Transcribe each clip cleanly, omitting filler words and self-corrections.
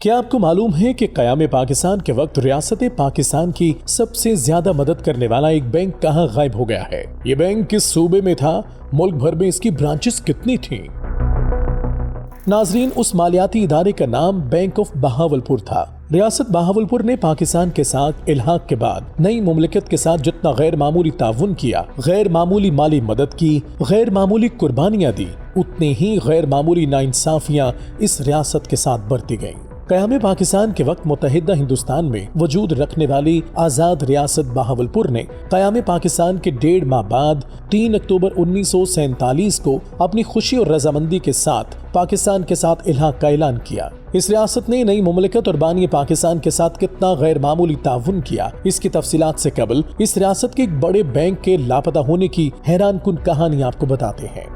क्या आपको मालूम है कि क़याम पाकिस्तान के वक्त रियासत पाकिस्तान की सबसे ज्यादा मदद करने वाला एक बैंक कहां गायब हो गया है? ये बैंक किस सूबे में था? मुल्क भर में इसकी ब्रांचेस कितनी थीं? नाजरीन, उस मालियाती इदारे का नाम बैंक ऑफ बहावलपुर था। रियासत बहावलपुर ने पाकिस्तान के साथ इल्हाक के बाद नई मुमलिकत के साथ जितना गैर मामूली ताउन किया, गैर मामूली माली मदद की, गैर मामूली कुर्बानियां दी, उतनी ही गैर मामूली नाइंसाफियां इस रियासत के साथ बरती गईं। क़याम पाकिस्तान के वक्त मुत्तहिदा हिंदुस्तान में वजूद रखने वाली आज़ाद रियासत बहावलपुर ने क़याम पाकिस्तान के 1.5 माह बाद 3 अक्टूबर 1947 को अपनी खुशी और रजामंदी के साथ पाकिस्तान के साथ इल्हाक का ऐलान किया। इस रियासत ने नई मुमलिकत और बानी पाकिस्तान के साथ कितना गैर मामूली ताउन किया, इसकी तफसीलात से कबल इस रियासत के एक बड़े बैंक के लापता होने की हैरान कुन कहानी आपको बताते हैं।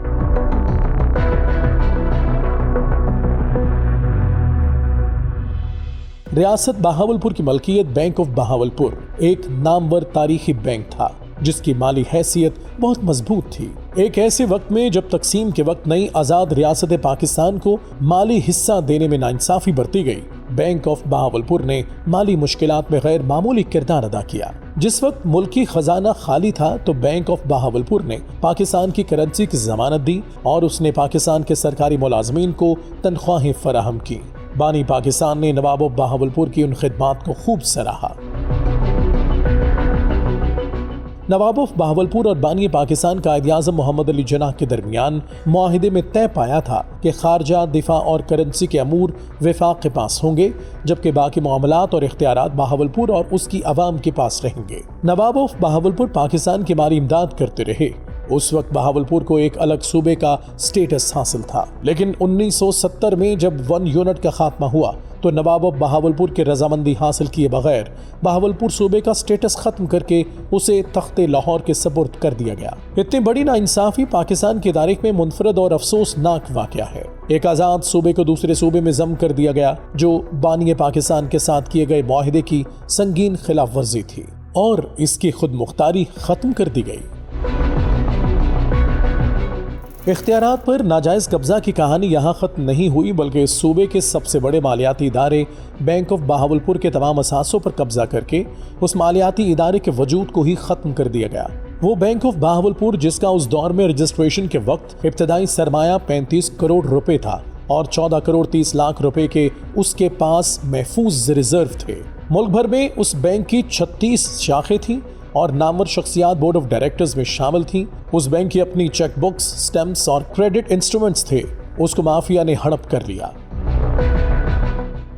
रियासत बहावलपुर की मलकियत बैंक ऑफ बहावलपुर एक नामवर तारीखी बैंक था जिसकी माली हैसियत बहुत मजबूत थी। एक ऐसे वक्त में जब तकसीम के वक्त नई आज़ाद रियासत पाकिस्तान को माली हिस्सा देने में नाइंसाफी बरती गई, बैंक ऑफ बहावलपुर ने माली मुश्किलात में गैर मामूली किरदार अदा किया। जिस वक्त मुल्की खजाना खाली था तो बैंक ऑफ बहावलपुर ने पाकिस्तान की करेंसी की जमानत दी और उसने पाकिस्तान के सरकारी मुलाजमीन को तनख्वाहें फराहम की। बानी पाकिस्तान ने नवाब ऑफ बहावलपुर की उन खिदमात को खूब सराहा। नवाब ऑफ बहावलपुर और बानी पाकिस्तान कायद-ए-आज़म मोहम्मद अली जिन्नाह के दरमियान मुआहिदे में तय पाया था कि खारजा, दिफा और करेंसी के अमूर वफाक के पास होंगे, जबकि बाकी मामलात और इख्तियारात बहावलपुर और उसकी अवाम के पास रहेंगे। नवाब ऑफ बहावलपुर पाकिस्तान की माली इमदाद करते रहे। उस वक्त बहावलपुर को एक अलग सूबे का स्टेटस हासिल था, लेकिन 1970 में जब 1 यूनिट का खात्मा हुआ तो नवाब ऑफ बहावलपुर के रजामंदी हासिल किए बगैर बहावलपुर सूबे का स्टेटस खत्म करके उसे तख्ते लाहौर के सपुर्द कर दिया गया। इतनी बड़ी नाइंसाफी पाकिस्तान की तारीख में मुनफरद और अफसोसनाक वाकया है। एक आज़ाद सूबे को दूसरे सूबे में जम कर दिया गया जो बानी पाकिस्तान के साथ किए गए मुआहिदे की संगीन खिलाफ वर्जी थी और इसकी खुद मुख्तारी खत्म कर दी गई। इख्तियारात पर नाजायज कब्जा की कहानी यहाँ खत्म नहीं हुई, बल्कि इस सूबे के सबसे बड़े मालियाती इदारे बैंक ऑफ बहावलपुर के तमाम असासों पर कब्जा करके उस मालियाती इदारे के वजूद को ही खत्म कर दिया गया। वो बैंक ऑफ बहावलपुर जिसका उस दौर में रजिस्ट्रेशन के वक्त इब्तदाई सरमाया 35 करोड़ रुपए था और 14 करोड़ 30 लाख रुपए के उसके पास महफूज रिजर्व थे। मुल्क भर में उस बैंक की 36 शाखें थीं और नामवर शख्सियात बोर्ड ऑफ डायरेक्टर्स में शामिल थीं। उस बैंक की अपनी चेकबुक्स, स्टैम्प्स और क्रेडिट इंस्ट्रूमेंट्स थे। उसको माफिया ने हड़प कर लिया।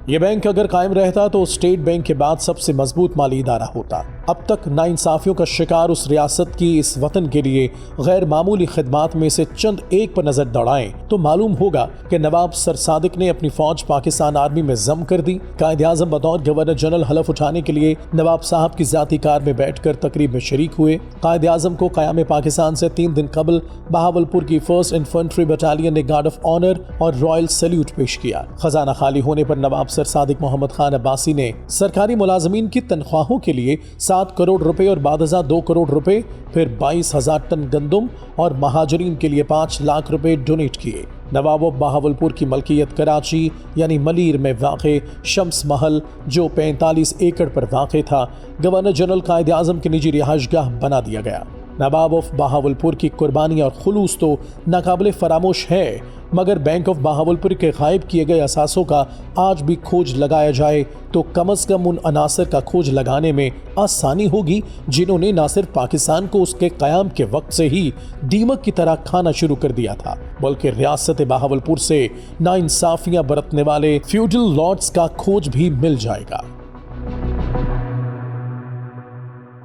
ये बैंक अगर कायम रहता तो स्टेट बैंक के बाद सबसे मजबूत माली इदारा होता। अब तक नाइंसाफियों का शिकार उस रियासत की इस वतन के लिए गैर मामूली खिदमात में से चंद एक पर नजर दौड़ाएं तो मालूम होगा कि नवाब सर सादिक ने अपनी फौज पाकिस्तान आर्मी में जम कर दी। कायद-ए-आज़म बतौर गवर्नर जनरल हलफ उठाने के लिए नवाब साहब की जाती कार में बैठकर तकरीब में शरीक हुए। कायद-ए-आज़म को क़याम पाकिस्तान से 3 दिन कबल बहावलपुर की 1st इन्फेंट्री बटालियन ने गार्ड ऑफ ऑनर और रॉयल सैल्यूट पेश किया। खजाना खाली होने पर नवाब सर सादिक मोहम्मद खान अब्बासी ने सरकारी मुलाजमीन की तनख्वाहों के लिए 7 करोड़ रुपए और बादजा 2 करोड़ रुपए, फिर 22,000 टन गंदम और महाजरीन के लिए 5 लाख रुपए डोनेट किए। नवाब ऑफ बहावलपुर की मलकियत कराची यानी मलीर में वाक़े शम्स महल जो 45 एकड़ पर वाक़े था, गवर्नर जनरल कायद-ए-आज़म की निजी रिहाइशगाह बना दिया गया। नवाब ऑफ बहावलपुर की कुर्बानी और खुलूस तो नाकाबिले फरामोश है, मगर बैंक ऑफ बहावलपुर के गायब किए गए असासों का आज भी खोज लगाया जाए तो कम अज़ कम उन अनासर का खोज लगाने में आसानी होगी जिन्होंने न सिर्फ पाकिस्तान को उसके क़याम के वक्त से ही दीमक की तरह खाना शुरू कर दिया था, बल्कि रियासत बहावलपुर से नाइंसाफियां बरतने वाले फ्यूडल लॉर्ड्स का खोज भी मिल जाएगा।